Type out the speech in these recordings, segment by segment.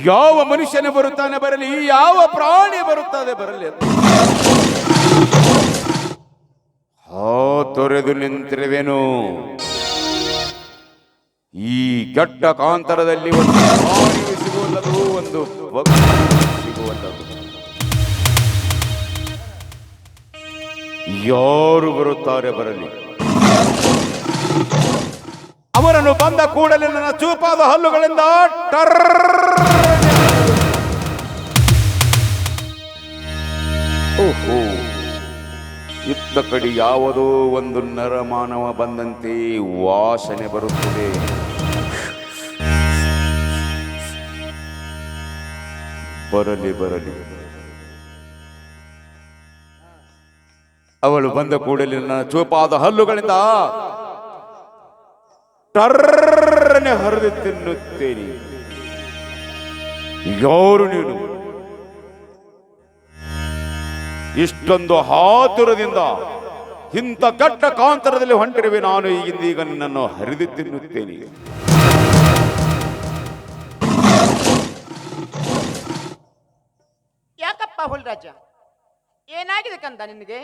ಯಾವ ಮನುಷ್ಯನೇ ಬರುತ್ತಾನೆ ಬರಲಿ, ಯಾವ ಪ್ರಾಣಿ ಬರುತ್ತದೆ ಬರಲಿ, ತೊರೆದು ನಿಂತಿರುವೆನು. ಈ ಕೆಟ್ಟ ಕಾಂತರದಲ್ಲಿ ಒಂದು ಪ್ರಾಣಿಯು ಸಿಗುವಲ್ಲದು, ಒಂದು ಸಿಗುವಲ್ಲದು. ಯಾರು ಬರುತ್ತಾರೆ ಬರಲಿ, ಅವರನ್ನು ಬಂದ ಕೂಡಲೇ ನನ್ನ ಚೂಪಾದ ಹಲ್ಲುಗಳಿಂದ ಓಹೋ, ಇತ್ತ ಕಡೆ ಯಾವುದೋ ಒಂದು ನರಮಾನವ ಬಂದಂತೆ ವಾಸನೆ ಬರುತ್ತದೆ. ಬರಲಿ ಬರಲಿ, ಅವಳು ಬಂದ ಕೂಡಲೇ ನನ್ನ ಚೂಪಾದ ಹಲ್ಲುಗಳಿಂದ ಟರ್ರನೆ ಹರಿದು ತಿನ್ನುತ್ತೇನೆ. ಯಾರು ನೀನು? ಇಷ್ಟೊಂದು ಆತುರದಿಂದ ಇಂಥ ಕೆಟ್ಟ ಕಾಂತರದಲ್ಲಿ ಹೊಂಟಿರುವೆ ನಾನು. ಈಗಿಂದೀಗ ನಿನ್ನನ್ನು ಹರಿದು ತಿನ್ನುತ್ತೇನೆ. ಯಾಕಪ್ಪ ಹುಲ್ರಾಜ, ಏನಾಗಿದೆ ಕಂದ ನಿನಗೆ?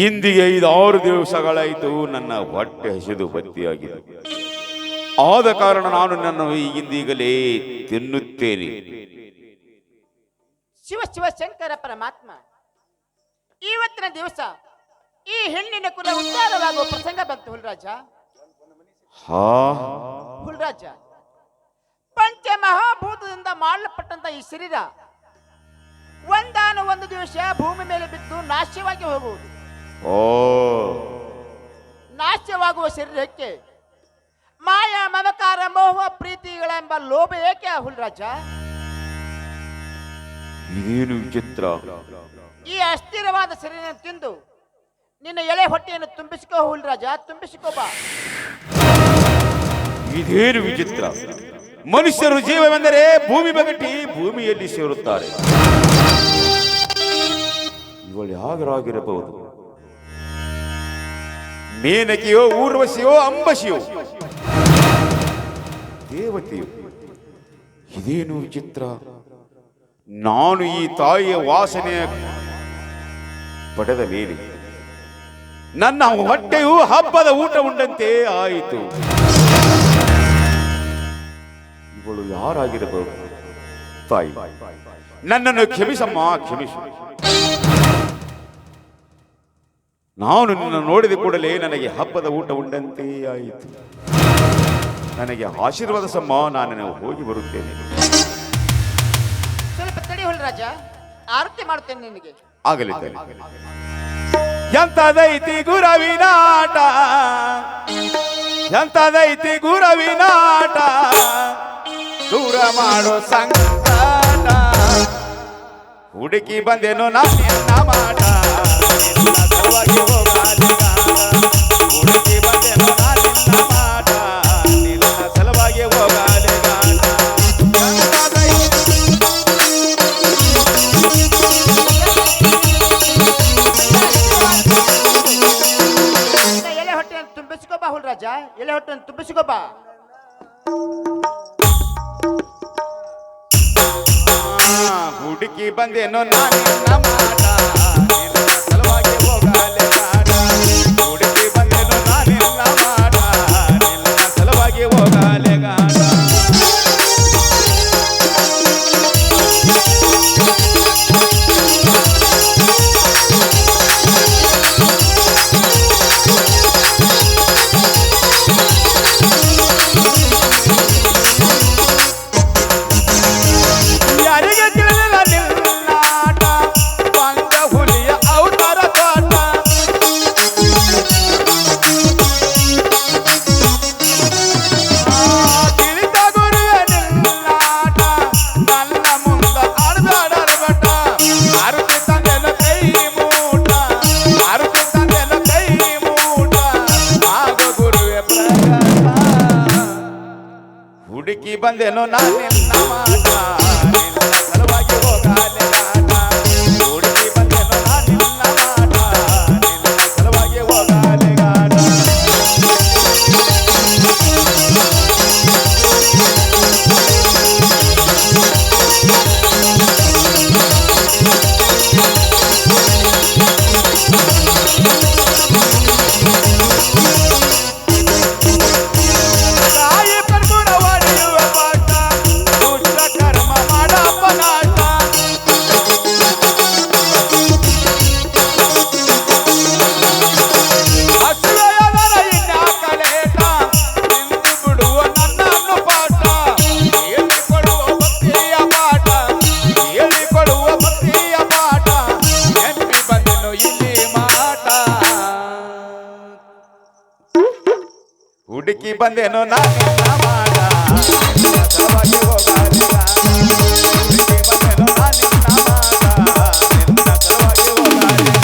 ಇಂದಿಗೆ 5-6 ದಿವಸಗಳಾಯಿತು ನನ್ನ ಹೊಟ್ಟೆ ಹಸಿದು ಬತ್ತಿಯಾಗಿದೆ. ಆದ ಕಾರಣ ನಾನು ನನ್ನ ಈಗಿಂದೀಗಲೇ ತಿನ್ನುತ್ತೇನೆ. ಶಿವ ಶಿವ ಶಂಕರ ಪರಮಾತ್ಮ, ಇವತ್ತಿನ ದಿವಸ ಈ ಹೆಣ್ಣಿನ ಕುಲ ಉದ್ಧಾರವಾಗುವ ಪ್ರಸಂಗ ಬಂತು ಹುಲ್ರಾಜ. ಹುಲ್ರಾಜ, ಪಂಚ ಮಹಾಭೂತದಿಂದ ಮಾಡಲ್ಪಟ್ಟಂತ ಈ ಶರೀರ ಒಂದು ದಿವಸ ಭೂಮಿ ಮೇಲೆ ಬಿದ್ದು ನಾಶವಾಗಿ ಹೋಗುವುದು. ನಾಶವಾಗುವ ಶರೀರಕ್ಕೆ ಮಾಯಾ ಮಮಕಾರ ಮೋಹ ಪ್ರೀತಿಗಳೆಂಬ ಲೋಭ ಏಕೆ ಹುಲ್ರಾಜ? ಇದೇನು ವಿಚಿತ್ರ. ಈ ಅಸ್ಥಿರವಾದ ಶರೀರ ತಿಂದು ನಿನ್ನ ಎಳೆ ಹೊಟ್ಟೆಯನ್ನು ತುಂಬಿಸಿಕೋ ಹುಲ್ರಾಜ, ತುಂಬಿಸಿಕೋ ಬಾ. ಇದೇನು ವಿಚಿತ್ರ. ಮನುಷ್ಯರು ಜೀವವೆಂದರೆ ಭೂಮಿ ಬಗಟಿ ಭೂಮಿಯಲ್ಲಿ ಸೇರುತ್ತಾರೆ. ಇವಳು ಯಾರಾಗಿರಬಹುದು? ಮೇನಕೆಯೋ, ಊರ್ವಶಿಯೋ, ಅಂಬಶಿಯೋ, ದೇವತೆಯೋ? ಇದೇನು ವಿಚಿತ್ರ. ನಾನು ಈ ತಾಯಿಯ ವಾಸನೆ ಪಡೆದ ಮೇಲೆ ನನ್ನ ಹೊಟ್ಟೆಯು ಹಬ್ಬದ ಊಟ ಉಂಡಂತೆ ಆಯಿತು. ಇವಳು ಯಾರಾಗಿರಬಹುದು? ತಾಯಿ, ನನ್ನನ್ನು ಕ್ಷಮಿಸಮ್ಮ, ಕ್ಷಮಿಸು. ನಾನು ನಿನ್ನ ನೋಡಿದ ಕೂಡಲೇ ನನಗೆ ಹಬ್ಬದ ಊಟ ಉಂಡಂತೆ ಆಯಿತು. ನನಗೆ ಆಶೀರ್ವಾದ ಸಮ್ಮ, ನಾನು ಹೋಗಿ ಬರುತ್ತೇನೆ. ಸ್ವಲ್ಪ ತಡಿ ಹುಲ್ರಾಜ, ಆರತಿ ಮಾಡುತ್ತೇನೆ ನಿನಗೆ. ಆಗಲಿದ್ದೆ. ಎಂತದೈತಿ ಗುರವಿನಾಟ, ಎಂತದೈತಿ ಗುರವಿನಾಟ, ದೂರ ಮಾಡೋ ಸಂಕಟ, ಹುಡುಕಿ ಬಂದೆನು ನನ್ನ ಮಾಟ, ಸಲುವಾಗಿ ಹೋಗಾಲಿಗ, ಹುಡುಕಿ ಬಂದೆನು ನನ್ನ ಮಾಟ, ನಿನ್ನ ಸಲುವಾಗಿ ಹೋಗಾಲಿಗ. ಎಲೆ ಹೊಟ್ಟೆಯನ್ನು ತುಂಬಿಸಿಕೋಬಾ ಹುಲ್ರಾಜ, ಎಲೆ ಹೊಟ್ಟೆಯನ್ನು ತುಂಬಿಸಿಕೋಬಾ. ಹುಡುಕಿ ಬಂದೇನೋ ನಾನಿನ್ನ ಮಾಟ, ನಿನ್ನ ಸಲುವಾಗಿ ಹೋಗಲೆ ಮಾಡ. ಹುಡುಕಿ ಬಂದೇನೋ ನಾನಿನ್ನ ಮಾಟ, ನಿನ್ನ ಸಲುವಾಗಿ ಹೋಗಲೆ ಗಾಡ. ಯಾರಿಗೆ ತಿಳಿಲಿಲ್ಲ ನಿನ್ನಾಟ, ಬಂದ ಹುಲಿಯ ಅವತಾರ ತೋಟ. ತಿಳಿದ ಗುರುವೆ ನಿನ್ನಾಟ, ನನ್ನ ಮುಂದ ಅರ್ಧಾಡರ್ಬಟ. ಆರುತಿ ತಂದೆನ ಕೈ ಮೂಟ, ಆರುತಿ ತಂದೆನ ಕೈ ಮೂಟ, ಆಗ ಗುರುವೆ ಪ್ರಕಟ. ಹುಡುಕಿ ಬಂದೆನೋ ನಾನಿನ್ನ ಮಾಟ, ನಿನ್ನ ಸಲುವಾಗಿ ಹೋಗಾಲೆ ಗಾಟ. ಹುಡುಕಿ ಬಂದೆನೋ ನಾನಿನ್ನ ಮಾಟ, ನಿನ್ನ ಸಲುವಾಗಿ ಹೋಗಾಲೆ ಗಾಟ. ಹುಡುಕಿ ಬಂದೇನೋ ನಾನಿನ್ನ ಮಾಡ ನಿನ್ನ ಸಲುವಾಗಿ ಹೋಗಲಿಗ ಹುಡುಕಿ ಬಂದೇನೋ ನಾನಿನ್ನ ಮಾಡ ನಿನ್ನ ಸಲುವಾಗಿ ಹೋಗಲಿಗ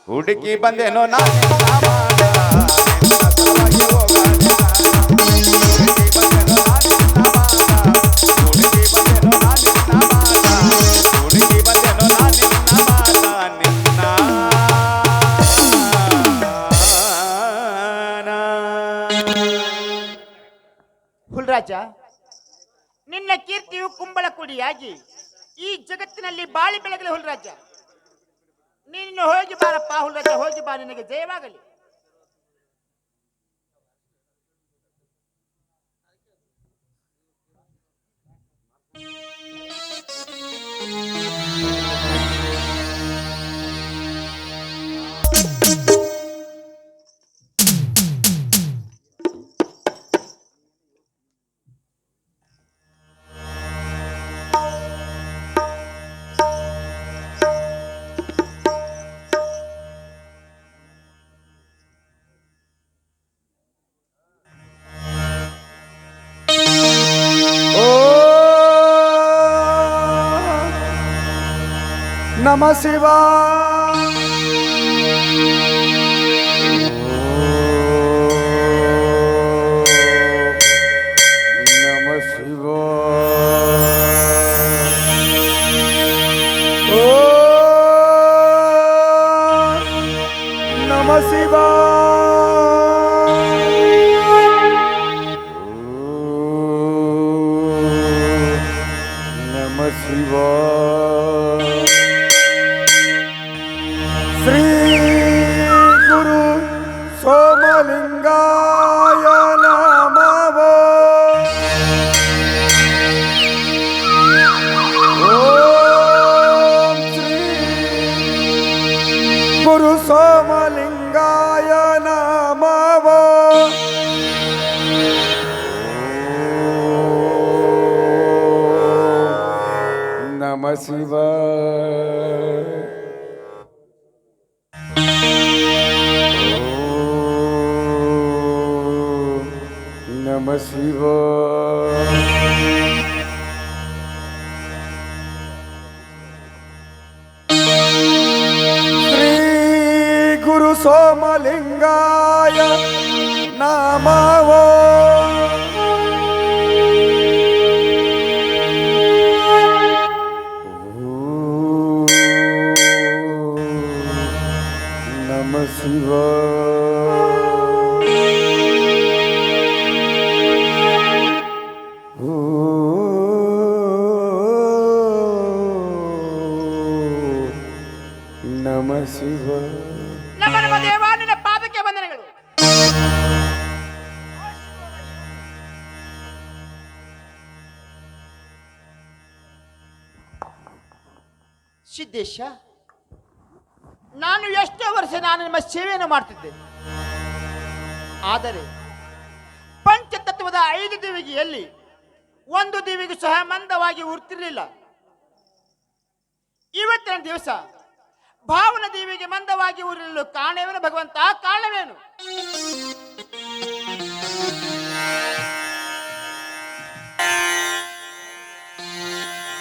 ಹುಡುಕಿ ಬಂದೇನೋ ನಾನಿನ್ನ ಮಾಡ ನಿನ್ನ ಸಲುವಾಗಿ ಹೋಗಲಿಗ ಹುಡುಕಿ ಬಂದೇನೋ ನಾನಿನ್ನ ಮಾಡ ಹುಡುಕಿ ಬಂದೇನೋ ನಾನಿನ್ನ ಮಾಡ ಹುಡುಕಿ ಬಂದೇನೋ ನಾನಿನ್ನ ಮಾಡ ನಿನ್ನ ಹುಲ್ರಾಜ, ನಿನ್ನ ಕೀರ್ತಿಯು ಕುಂಬಳ ಕುಡಿಯಾಗಿ ಈ ಜಗತ್ತಿನಲ್ಲಿ ಬಾಳಿ ಬೆಳಗಲಿ. ಹುಲ್ರಾಜ, ನೀನು ಹೋಗಿ ಬಾರಪ್ಪ. ಹುಲ್ರಾಜ, ಹೋಗಿ ಬಾ, ನಿನಗೆ ಜಯವಾಗಲಿ. ನಮಃ ಶಿವಾಯ ನಮಃ ಶಿವಾಯ ನಮಃ ಶಿವಾಯ ನಮಃ ಶಿವಾಯ ಶ್ರೀ ಗುರು ಸೋಮಲಿಂಗಾಯ ನಮಃ ಓಂ ಶ್ರೀ ಗುರು ಸೋಮಲಿಂಗಾಯ ನಮಃ ನಮಃ ಶಿವಾಯ ನಮಃ ಶಿವಾಯ ಶ್ರೀ ಗುರು ಸೋಮಲಿಂಗಾಯ ನಮಃ ನಮಃ ಶಿವಾಯ ನಮಃ ಶಿವಾಯ. ನಮ್ಮ ನಮ್ಮ ದೇವ, ನಿನ್ನ ಪಾದಕ್ಕೆ ವಂದನೆಗಳು. ಸಿದ್ದೇಶ, ನಾನು ಎಷ್ಟೋ ವರ್ಷ ನಿಮ್ಮ ಸೇವೆಯನ್ನು ಮಾಡ್ತಿದ್ದೆ. ಆದರೆ ಪಂಚತತ್ವದ 5 ದಿವಿಗೆಯಲ್ಲಿ ಒಂದು ದಿವಿಗೂ ಸಹ ಮಂದವಾಗಿ ಉರ್ತಿರ್ಲಿಲ್ಲ. ಇವತ್ತಿನ ದಿವಸ ಭಾವನ ದೇವಿಗೆ ಮಂದವಾಗಿ ಉರಿಯಲು ಕಾರಣವೇನು ಭಗವಂತ? ಕಾರಣವೇನು?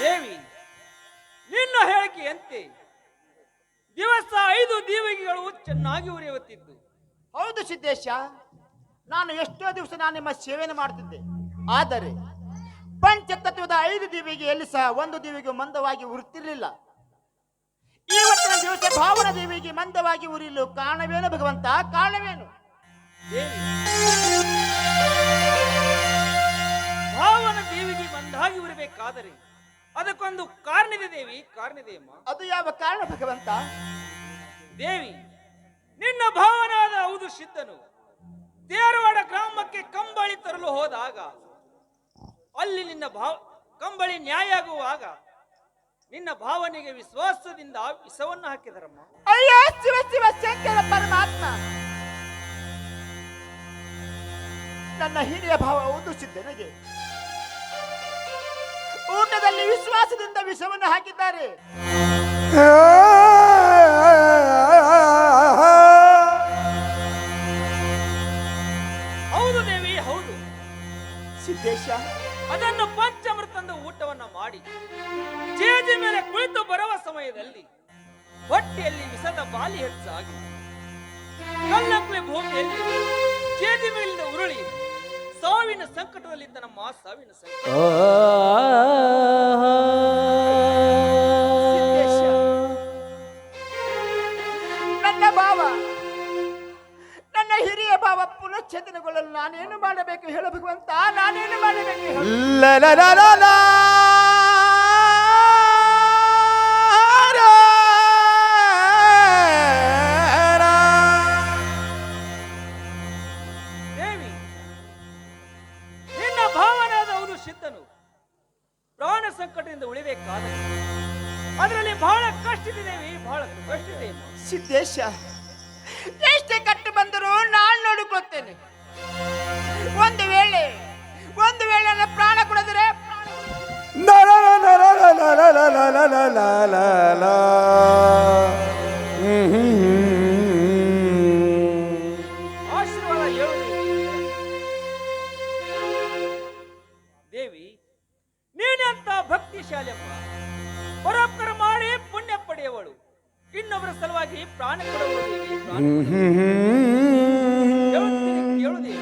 ದೇವಿ, ನಿನ್ನ ಹೇಳಿಕೆಯಂತೆ ದಿವಸ 5 ದೀವಿಗೆಗಳು ಚೆನ್ನಾಗಿ ಉರಿಯುತ್ತಿದ್ದು. ಹೌದು ಸಿದ್ದೇಶ, ನಾನು ಎಷ್ಟೋ ದಿವಸ ನಿಮ್ಮ ಸೇವೆಯನ್ನು ಮಾಡ್ತಿದ್ದೆ. ಆದರೆ ಪಂಚತತ್ವದ 5 ದಿವಿಗೆಯಲ್ಲಿ ಸಹ ಒಂದು ದಿವಿಗೆ ಮಂದವಾಗಿ ಉರಿತಿರ್ಲಿಲ್ಲ. ಇವತ್ತಿನ ದಿವಸ ಭಾವನ ದೇವಿಗೆ ಮಂದವಾಗಿ ಉರಿಯಲು ಕಾರಣವೇನು ಭಗವಂತ? ಕಾರಣವೇನು? ದೇವಿ, ಭಾವನ ದೇವಿಗೆ ಮಂದಾಗಿ ಉರಿಬೇಕಾದರೆ ಅದಕ್ಕೊಂದು ಕಾರಣವಿದೆ ದೇವಿ, ಕಾರಣವಿದೆ ಅಮ್ಮ. ಅದು ಯಾವ ಕಾರಣ ಭಗವಂತ? ದೇವಿ, ನಿನ್ನ ಭಾವನಾದ ಹೌದು ಸಿದ್ಧನು ಧಾರವಾಡ ಗ್ರಾಮ ಗೃಹಕ್ಕೆ ಕಂಬಳಿ ತರಲು ಹೋದಾಗ ಅಲ್ಲಿ ನಿನ್ನ ಕಂಬಳಿ ನ್ಯಾಯ ಆಗುವಾಗ ನಿನ್ನ ಭಾವನೆಗೆ ವಿಶ್ವಾಸದಿಂದ ವಿಷವನ್ನು ಹಾಕಿದರಮ್ಮ. ಅಯ್ಯೋ ಶಿವ ಶಿವ ಶಂಕರ ಪರಮಾತ್ಮ, ನನ್ನ ಹಿರಿಯ ಭಾವ ಓದಿಸಿದ್ದೆನಗೆ ಊಟದಲ್ಲಿ ವಿಶ್ವಾಸದಿಂದ ವಿಷವನ್ನು ಹಾಕಿದ್ದಾರೆ. ಹೌದು ದೇವಿ, ಹೌದು. ಸಿದ್ದೇಶ, ಅದನ್ನು ಪಂಚಾಮೃತದ ಊಟವನ್ನ ಮಾಡಿ ಚೇಜಿ ಮೇಲೆ ಕುಳಿತು ಬರುವ ಸಮಯದಲ್ಲಿ ಹೊಟ್ಟೆಯಲ್ಲಿ ವಿಷದ ಬಾಲಿ ಹೆಚ್ಚಾಗಿ ಕಲ್ಲಕ್ಕಲೆ ಭೂಮಿಯಲ್ಲಿ ಚೇಜಿ ಮೇಲಿಂದ ಉರುಳಿ ಸಾವಿನ ಸಂಕಟದಲ್ಲಿದ್ದ ನಮ್ಮ ಸಾವಿನ ಸಂಕಟ. ಸಿದ್ದೇಶ, ನನ್ನ ಭಾವ, ನನ್ನ ಹಿರಿಯ ಭಾವ ಪುನಶ್ಚೇತನಗೊಳ್ಳಲು ನಾನೇನು ಮಾಡಬೇಕು ಹೇಳು ಭಗವಂತ, ನಾನೇನು ಮಾಡಬೇಕು ಹೇಳು. ದೇವಿ, ನಿನ್ನ ಭಾವನಾದ ಹೌದು ಸಿದ್ಧನು ಪ್ರಾಣ ಸಂಕಟದಿಂದ ಉಳಿಬೇಕಾದರೆ ಅದರಲ್ಲಿ ಬಹಳ ಕಷ್ಟಿದೆ ದೇವಿ, ಬಹಳ ಕಷ್ಟಿದೆ. ಸಿದ್ದೇಶ, ಎಷ್ಟೇ ಕಟ್ಟು ಬಂದರೂ ನಾನು ನೋಡಿಕೊಳ್ತೇನೆ. ಒಂದು ವೇಳೆ ನನ್ನ ಪ್ರಾಣ ಕೊಡಿದರೆ ಆಶೀರ್ವಾದ ಹೇಳು ದೇವಿ. ನೀನೆಂತ ಭಕ್ತಿಶಾಲಿಯಮ್ಮ, ಪರೋಪಕಾರ ಮಾಡಿ ಪುಣ್ಯ ಪಡೆಯುವಳು, ಇನ್ನೊಬ್ಬರ ಸಲುವಾಗಿ ಪ್ರಾಣ ಕೊಡುವಳು ದೇವಿ. ಹೇಳು ದೇವಿ.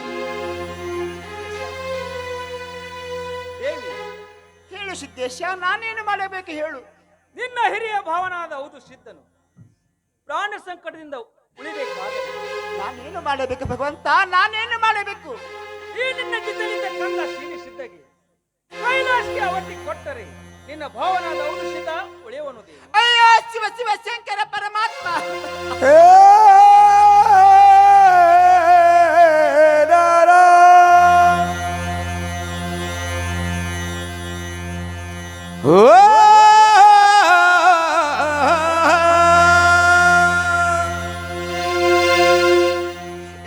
ದೇವಿ, ಹೇಳು ಸಿದ್ದೇಶ, ನಾನೇನು ಮಾಡಬೇಕು ಹೇಳು. ನಿನ್ನ ಹಿರಿಯ ಭಾವನಾದ ಹೌದು ಸಿದ್ಧನು ಪ್ರಾಣ ಸಂಕಟದಿಂದ ಉಳಿಬೇಕಾದರೆ ನಾನೇನು ಮಾಡಬೇಕು ಭಗವಂತ, ನಾನೇನು ಮಾಡಬೇಕು. ಈ ನಿನ್ನ ಜಿದ್ದಲಿದ್ದ ಕಂದ ಶ್ರೀನಿ ಸಿದ್ಧಗೆ ಕೈಲಾಸಕ್ಕೆ ಅವತ್ತಿ ಕೊಟ್ಟರೆ ನಿನ್ನ ಭಾವನಾದ ಹೌದು ಸಿದ್ಧ ಉಳಿಯುವನು ದೇವಿ. ಅಯ್ಯೋ ಶಿವ ಶಿವ ಶಂಕರ ಪರಮಾತ್ಮ,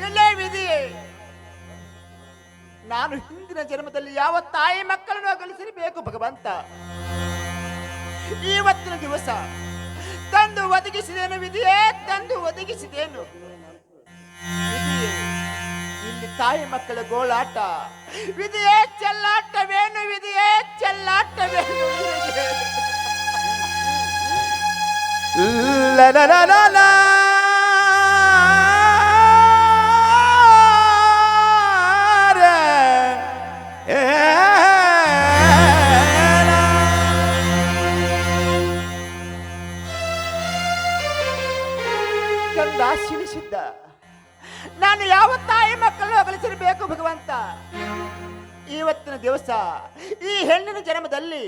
ಎಲ್ಲೇ ವಿಧಿಯೇ, ನಾನು ಹಿಂದಿನ ಜನ್ಮದಲ್ಲಿ ಯಾವ ತಾಯಿ ಮಕ್ಕಳನ್ನು ಅಗಲಿಸಿರಬೇಕು ಭಗವಂತ. ಇವತ್ತಿನ ದಿವಸ ತಂದು ಒದಗಿಸಿದೇನು ವಿಧಿಯೇ, ತಂದು ಒದಗಿಸಿದೇನು ವಿಧಿಯೇ. ಇಲ್ಲಿ ತಾಯಿ ಮಕ್ಕಳ ಗೋಳಾಟ ವಿಧಿಯೇ, ಚೆಲ್ಲಾಟವೇನು ವಿಧಿಯೇ, ಚೆಲ್ಲಾಟವೇನು ವಿಧಿಯೇ. ಕಂದ ಶಿಲಿಸಿದ್ದ, ನಾನು ಯಾವ ತಾಯಿ ಮಕ್ಕಳು ಅಗಲಿಸಿರಬೇಕು ಭಗವಂತ. ಇವತ್ತಿನ ದಿವಸ ಈ ಹೆಣ್ಣಿನ ಜನ್ಮದಲ್ಲಿ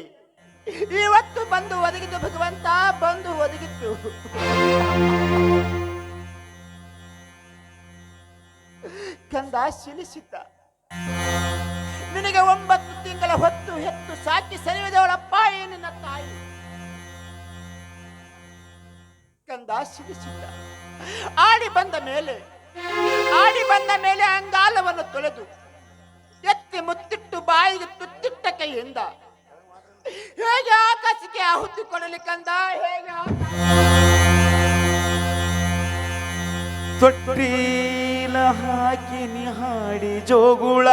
ಇವತ್ತು ಬಂದು ಒದಗಿದ್ದು ಭಗವಂತ, ಬಂದು ಒದಗಿತ್ತು. ಕಂದ ಶಿಲಿಸಿದ್ದ, ನಿನಗೆ 9 ತಿಂಗಳ ಹೊತ್ತು ಹೆತ್ತು ಸಾಕಿ ಸರಿವಿದವಳಪ್ಪ ಈ ನಿನ್ನ ತಾಯಿ. ಕಂದ ಶಿಲಿಸಿದ್ದ, ಆಡಿ ಬಂದ ಮೇಲೆ ಅಂಗಾಲವನ್ನು ತೊಳೆದು ಎತ್ತಿ ಮುತ್ತಿಟ್ಟು ಬಾಯಿಗೆ ತುತ್ತಿಟ್ಟ ಕೈಯಿಂದ ಹೇಗೆ ಆಕಾಶಕ್ಕೆ ಆಹುತಿ ಕೊಡಲಿ ಕಂದ, ಹೇಗೆ ತೊಟ್ಟಿಲ ಹಾಕಿ ನಿಹಾಡಿ ಜೋಗುಳ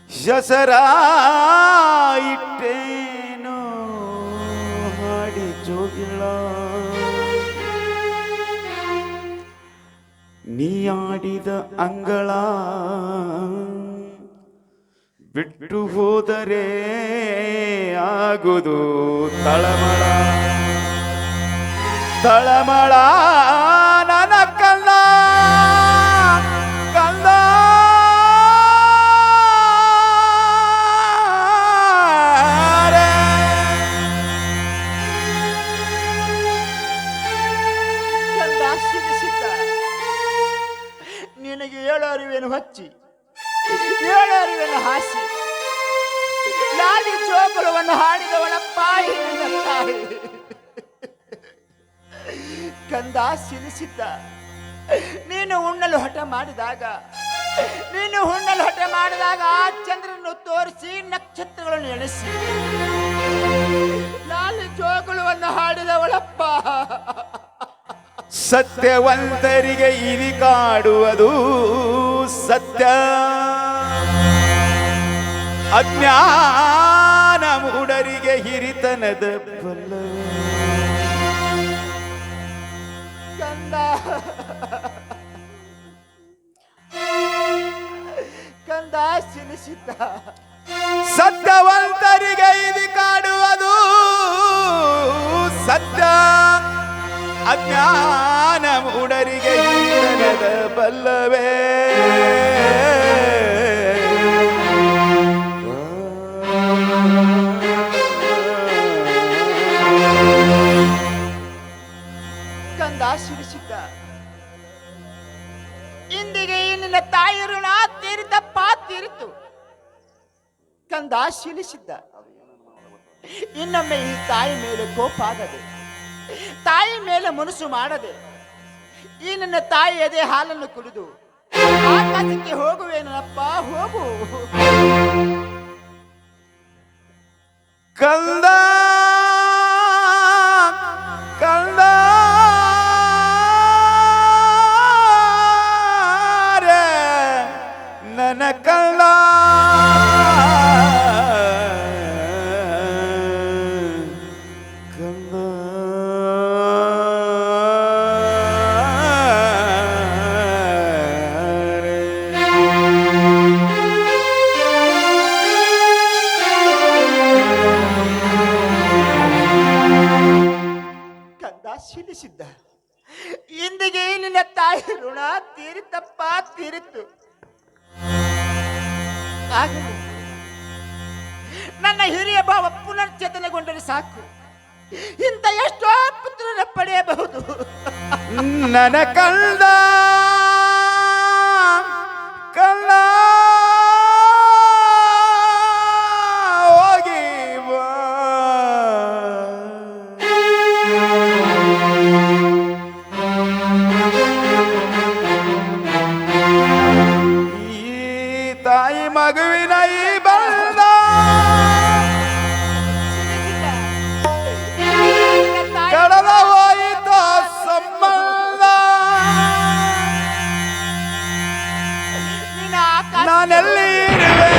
ಹೆಸರ ಇಟ್ಟೇನು ಹಾಡಿ ಜೋಗಿಳ ನೀ ಆಡಿದ ಅಂಗಳ ಬಿಟ್ಟು ಹೋದರೆ ಆಗುದು ತಳಮಳ ತಳಮಳ ನನ್ನ ಕಲ್ಲ ಕಲ್ಲ ಬಣ್ಣವನ್ನು ಹಚ್ಚಿ ಏಳರಿವನ್ನು ಹಾಸಿ ಲಾಲಿ ಜೋಗುಳವನ್ನು ಹಾಡಿದವಳಪ್ಪ ಈ ನನ್ನ ತಾಯಿ. ಕಂದ ಸಿಲಿಸಿದ್ದ ನೀನು ಉಣ್ಣಲು ಹಠ ಮಾಡಿದಾಗ ಆ ಚಂದ್ರನ್ನು ತೋರಿಸಿ ನಕ್ಷತ್ರಗಳನ್ನು ಎಣಿಸಿ ಲಾಲಿ ಜೋಗುಳವನ್ನು ಹಾಡಿದವಳಪ್ಪ. ಸತ್ಯವಂತರಿಗೆ ಇರಿ ಕಾಡುವುದು ಸತ್ಯ, ಅಜ್ಞಾನ ಮೂಢರಿಗೆ ಹಿರಿತನದ ಬಲ್ಲ. ಕಂದ ಸಿಲಿಸಿದ್ದ ಸತ್ಯವಂತರಿಗೆ ಇರಿ ಕಾಡುವುದು ಸತ್ಯ, ಅಜ್ಞಾನ ಮೂಢರಿಗೆ ಹಿರಿತನದ ಬಲ್ಲವೇ. ಕಂದ ಸಿರಿಸಿದ್ದ ಇಂದಿಗೆ ನಿನ್ನ ತಾಯಿ ಋಣ ತೀರಿತಪ್ಪ ತೀರಿತು. ಕಂದ ಶಿಲಿಸಿದ್ದ ಇನ್ನೊಮ್ಮೆ ಈ ತಾಯಿ ಮೇಲೆ ಕೋಪ ಆಗದೆ, ತಾಯಿ ಮೇಲೆ ಮನಸ್ಸು ಮಾಡದೆ ಈ ನನ್ನ ತಾಯಿ ಎದೆ ಹಾಲನ್ನು ಕುಡಿದು ಆಕಾಶಕ್ಕೆ ಹೋಗುವೇನಪ್ಪ, ಹೋಗು. ಕಂದ ಕಂದ ನನ್ನ ಕಂದ ಕಂದ ಶಿಲಿಸಿದ್ದ ಇಂದಿಗೆ ನಿನ್ನ ತಾಯಿ ಋಣ ತೀರಿತಪ್ಪ ತೀರಿತು. ಆಗಲಿ ನನ್ನ ಹಿರಿಯ ಭಾವ ಪುನರ್ಚೇತನಗೊಂಡರೆ ಸಾಕು, ಇಂಥ ಎಷ್ಟೋ ಪುತ್ರನ ಪಡೆಯಬಹುದು. ನನ್ನ ಕಂದ ಕಂದ ಹೋಗಿ ಬಾ. ಈ ತಾಯಿ ಮಗುವಿನ ಈ ಬಂದ ಕಡಲ ಹೋಯಿತು ಸಂಬಂಧ. ನಾನೆಲ್ಲಿ ಇರುವೆ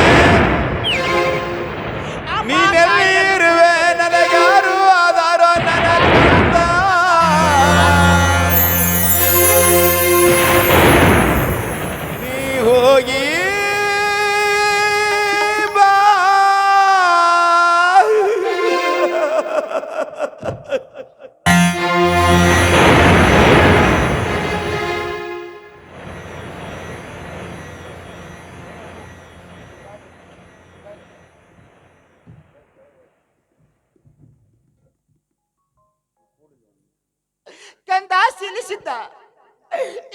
ನೀನೆಲ್ಲಿ ಇರುವೆ, ನನಗ್ಯಾರು ಆಧಾರ ನನ್ನ ಕಂದ. ನೀ ಹೋಗಿ ಬಾ. ಕಂದ ಸಿಲಿಸಿದ್ದ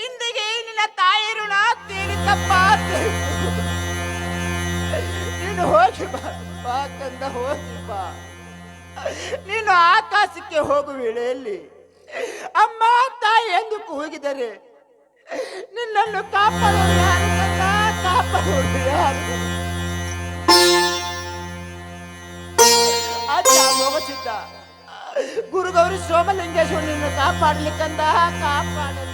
ಇಂದಿಗೆ ನಿನ್ನ ತಾಯಿ ಋಣ ತೀರಿತಪ್ಪ ತೀರಿತು. ನೀನು ಹೋಗಿ ಬಾ, ಬಾ ಕಂದ ಹೋಗಿ ಬಾ. ನೀನು ಆಕಾಶಕ್ಕೆ ಹೋಗುವ ವೇಳೆಯಲ್ಲಿ ಅಮ್ಮ ತಾಯಿ ಎಂದು ಕೂಗಿದರೆ ನಿನ್ನನ್ನು ಕಾಪಾಡೋರು ಯಾರು ಕಂದ, ಕಾಪಾಡೋರು ಯಾರು? ಅಜ್ಜ ಹೋಗಸಿದ್ದ ಗುರುಗೌರಿ ಸೋಮಲಿಂಗೇಶ್ವರ ನಿನ್ನ ಕಾಪಾಡಲಿಕ್ಕಂದ ಕಾಪಾಡಲಿ.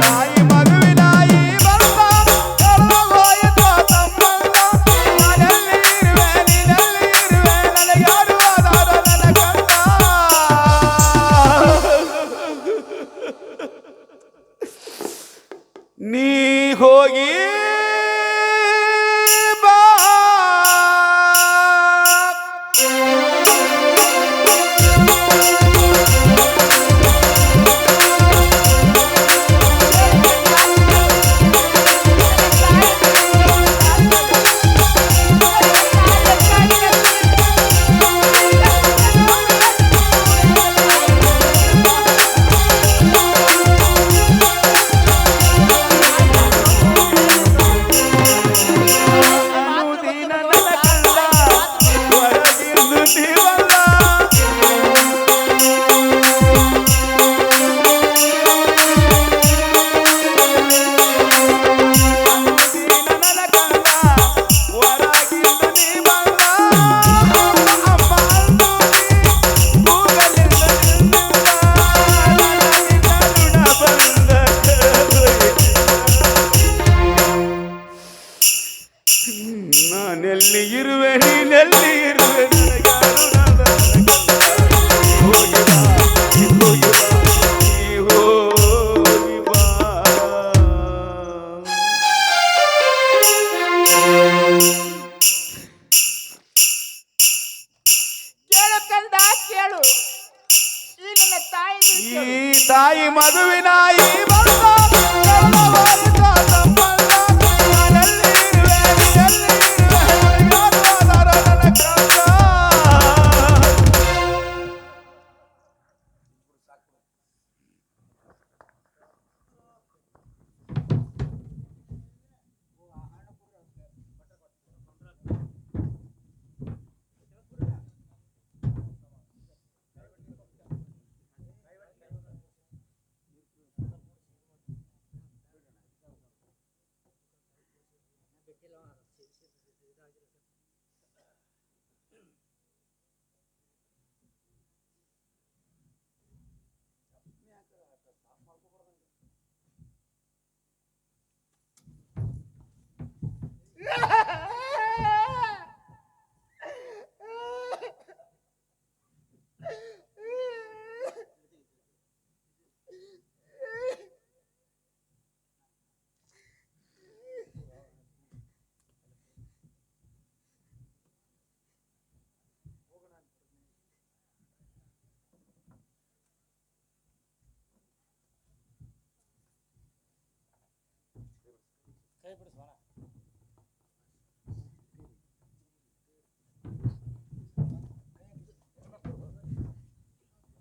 ತಾಯಿ ಮಗುವಿನ ಈ ಬಂದ ಕಡಲ ಹೋಯಿತು ಸಂಬಂಧ. ನಾನೆಲ್ಲಿ ಇರುವೆ ನೀನೆಲ್ಲಿ ಇರುವೆ, ನನಗ್ಯಾರು ಆಧಾರ ನನ್ನ ಕಂದ. ನೀ ಹೋಗಿ ಬಾ.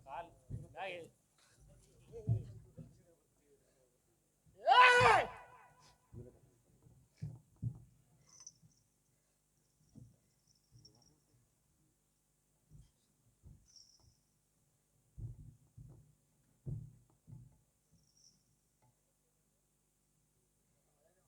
ಕಾಲ್